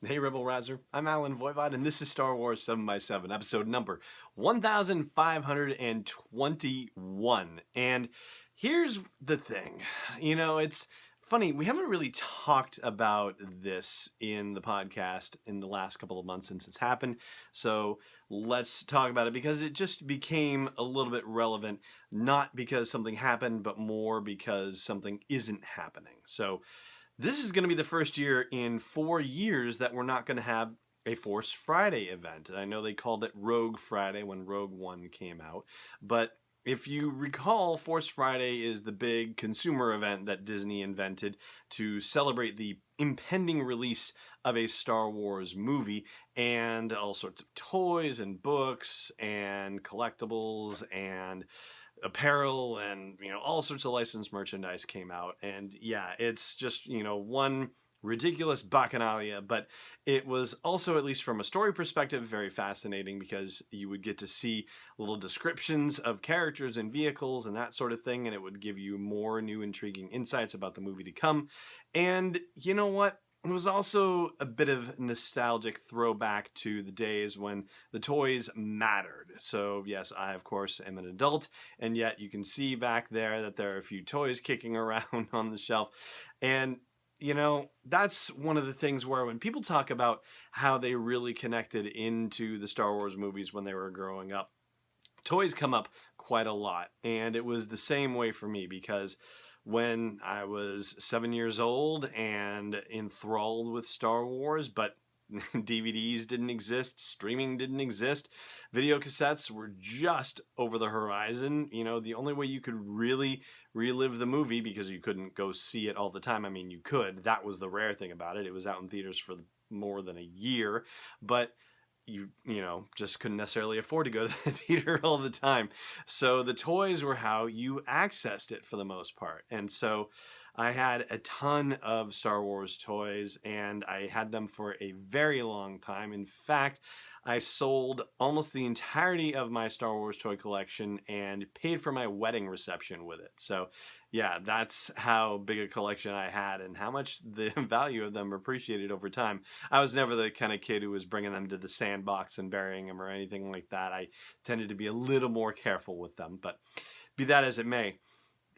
Hey Rebel Rouser, I'm Alan Voivod, and this is Star Wars 7x7, episode number 1521. And here's the thing, it's funny, we haven't really talked about this in the podcast in the last couple of months since it's happened, so let's talk about it because it just became a little bit relevant, not because something happened, but more because something isn't happening. So this is going to be the first year in 4 years that we're not going to have a Force Friday event. And I know they called it Rogue Friday when Rogue One came out, but if you recall, Force Friday is the big consumer event that Disney invented to celebrate the impending release of a Star Wars movie, and all sorts of toys and books and collectibles and apparel and all sorts of licensed merchandise came out. And yeah, it's just one ridiculous bacchanalia, but it was also, at least from a story perspective, very fascinating because you would get to see little descriptions of characters and vehicles and that sort of thing, and it would give you more new intriguing insights about the movie to come. And you know what, it was also a bit of nostalgic throwback to the days when the toys mattered. So yes, I of course am an adult, and yet you can see back there that there are a few toys kicking around on the shelf. And that's one of the things where when people talk about how they really connected into the Star Wars movies when they were growing up, toys come up quite a lot. And it was the same way for me because when I was 7 years old and enthralled with Star Wars, but DVDs didn't exist, streaming didn't exist, video cassettes were just over the horizon. The only way you could really relive the movie, because you couldn't go see it all the time. I mean, you could. That was the rare thing about it. It was out in theaters for more than a year, but you just couldn't necessarily afford to go to the theater all the time. So the toys were how you accessed it for the most part. And so I had a ton of Star Wars toys, and I had them for a very long time. In fact, I sold almost the entirety of my Star Wars toy collection and paid for my wedding reception with it. So yeah, that's how big a collection I had and how much the value of them appreciated over time. I was never the kind of kid who was bringing them to the sandbox and burying them or anything like that. I tended to be a little more careful with them, but be that as it may,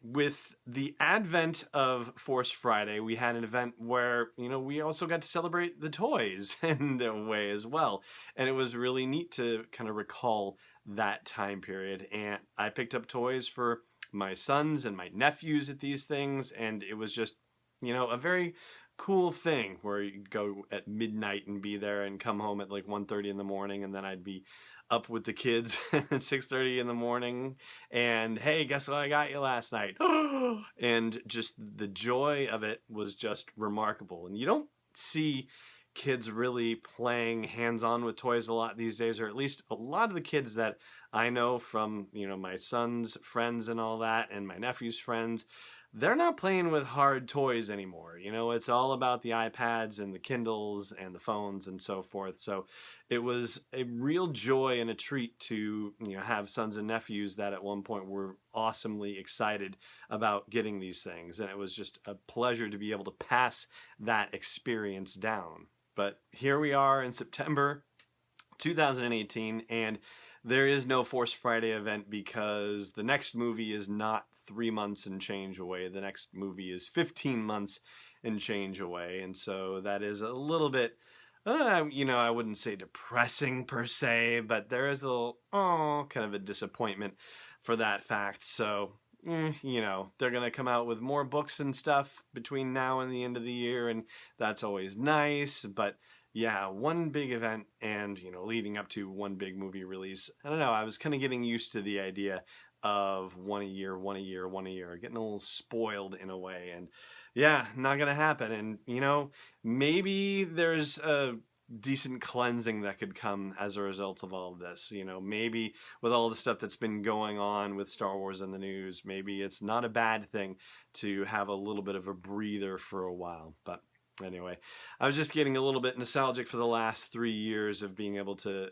with the advent of Force Friday, we had an event where, we also got to celebrate the toys in a way as well. And it was really neat to kind of recall that time period. And I picked up toys for my sons and my nephews at these things. And it was just, a very cool thing where you'd go at midnight and be there and come home at like 1:30 in the morning. And then I'd be up with the kids at 6:30 in the morning, and hey, guess what I got you last night? And just the joy of it was just remarkable. And you don't see kids really playing hands-on with toys a lot these days, or at least a lot of the kids that I know from my son's friends and all that, and my nephew's friends, they're not playing with hard toys anymore. It's all about the iPads and the Kindles and the phones and so forth. So it was a real joy and a treat to have sons and nephews that at one point were awesomely excited about getting these things. And it was just a pleasure to be able to pass that experience down. But here we are in September 2018, and there is no Force Friday event because the next movie is not 3 months and change away. The next movie is 15 months and change away. And so that is a little bit, I wouldn't say depressing per se, but there is a little, kind of a disappointment for that fact. So, they're going to come out with more books and stuff between now and the end of the year, and that's always nice. But yeah, one big event and, leading up to one big movie release. I don't know, I was kind of getting used to the idea of one a year, getting a little spoiled in a way. And yeah, not going to happen. And, maybe there's a decent cleansing that could come as a result of all of this. Maybe with all the stuff that's been going on with Star Wars in the news, maybe it's not a bad thing to have a little bit of a breather for a while. But anyway, I was just getting a little bit nostalgic for the last 3 years of being able to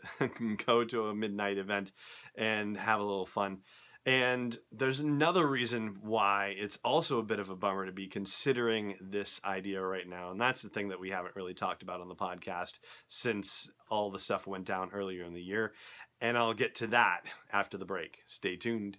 go to a midnight event and have a little fun. And there's another reason why it's also a bit of a bummer to be considering this idea right now. And that's the thing that we haven't really talked about on the podcast since all the stuff went down earlier in the year. And I'll get to that after the break. Stay tuned.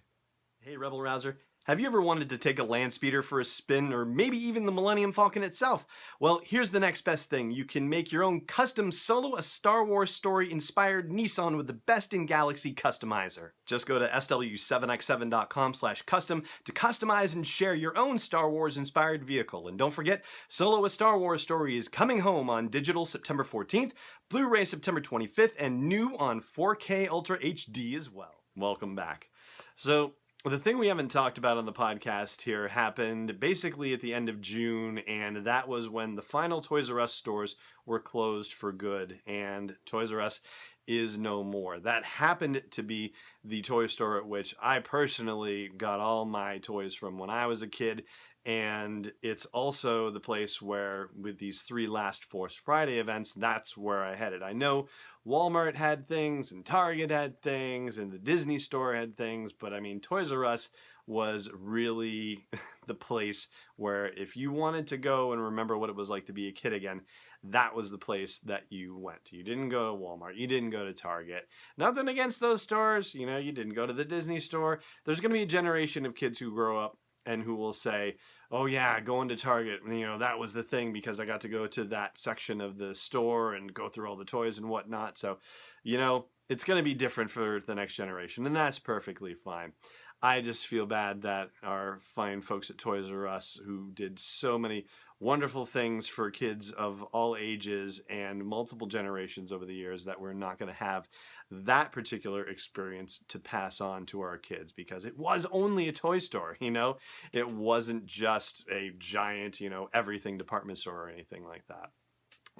Hey, Rebel Rouser. Have you ever wanted to take a land speeder for a spin, or maybe even the Millennium Falcon itself? Well, here's the next best thing. You can make your own custom Solo a Star Wars story inspired Nissan with the best in Galaxy customizer. Just go to sw7x7.com/custom to customize and share your own Star Wars inspired vehicle. And don't forget, Solo a Star Wars story is coming home on digital September 14th, Blu-ray September 25th, and new on 4K Ultra HD as well. Welcome back. So, the thing we haven't talked about on the podcast here happened basically at the end of June, and that was when the final Toys R Us stores were closed for good, and Toys R Us is no more. That happened to be the toy store at which I personally got all my toys from when I was a kid, and it's also the place where, with these 3 Last Force Friday events, that's where I headed. I know Walmart had things, and Target had things, and the Disney store had things, but I mean, Toys R Us was really the place where if you wanted to go and remember what it was like to be a kid again, that was the place that you went. You didn't go to Walmart. You didn't go to Target. Nothing against those stores. You know, you didn't go to the Disney store. There's going to be a generation of kids who grow up and who will say, oh yeah, going to Target, you know, that was the thing because I got to go to that section of the store and go through all the toys and whatnot. So, you know, it's going to be different for the next generation, and that's perfectly fine. I just feel bad that our fine folks at Toys R Us, who did so many wonderful things for kids of all ages and multiple generations over the years, that we're not going to have that particular experience to pass on to our kids, because it was only a toy store, you know? It wasn't just a giant, you know, everything department store or anything like that.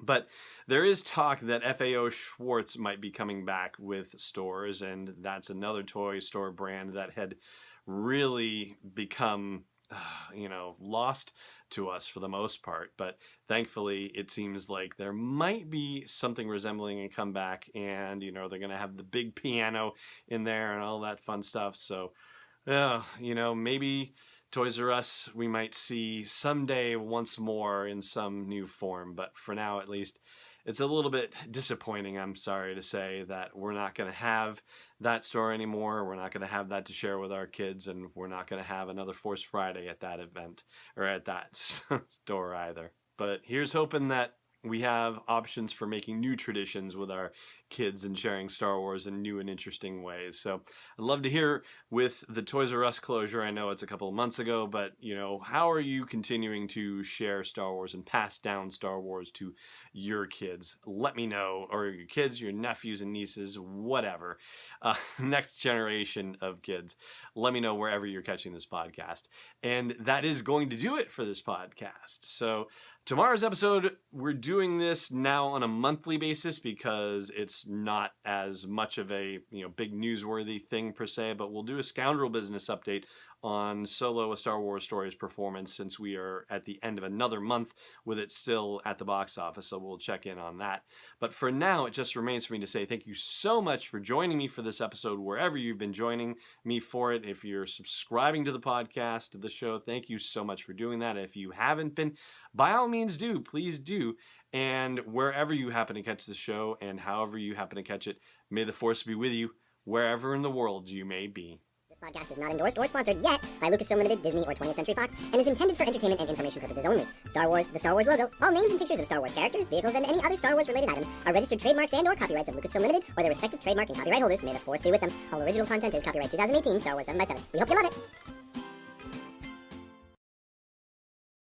But there is talk that FAO Schwarz might be coming back with stores, and that's another toy store brand that had really become, you know, lost to us for the most part. But thankfully, it seems like there might be something resembling a comeback, and, you know, they're going to have the big piano in there and all that fun stuff. So, you know, maybe Toys R Us we might see someday once more in some new form, but for now at least, it's a little bit disappointing, I'm sorry to say, that we're not going to have that store anymore. We're not going to have that to share with our kids, and we're not going to have another Force Friday at that event, or at that store either. But here's hoping that we have options for making new traditions with our kids and sharing Star Wars in new and interesting ways. So I'd love to hear, with the Toys R Us closure, I know it's a couple of months ago, but, you know, how are you continuing to share Star Wars and pass down Star Wars to your kids? Let me know, or your kids, your nephews and nieces, whatever. Next generation of kids. Let me know wherever you're catching this podcast. And that is going to do it for this podcast. So tomorrow's episode, we're doing this now on a monthly basis because it's not as much of a, you know, big newsworthy thing per se, but we'll do a Scoundrel Business update on Solo, a Star Wars Story's performance, since we are at the end of another month with it still at the box office, so we'll check in on that. But for now, it just remains for me to say thank you so much for joining me for this episode, wherever you've been joining me for it. If you're subscribing to the podcast, to the show, thank you so much for doing that. If you haven't been, by all means do, please do. And wherever you happen to catch the show, and however you happen to catch it, may the Force be with you, wherever in the world you may be. This podcast is not endorsed or sponsored yet by Lucasfilm Limited, Disney, or 20th Century Fox, and is intended for entertainment and information purposes only. Star Wars, the Star Wars logo, all names and pictures of Star Wars characters, vehicles, and any other Star Wars-related items are registered trademarks and/or copyrights of Lucasfilm Limited or their respective trademark and copyright holders. May the Force be with them. All original content is copyright 2018, Star Wars 7x7. We hope you love it!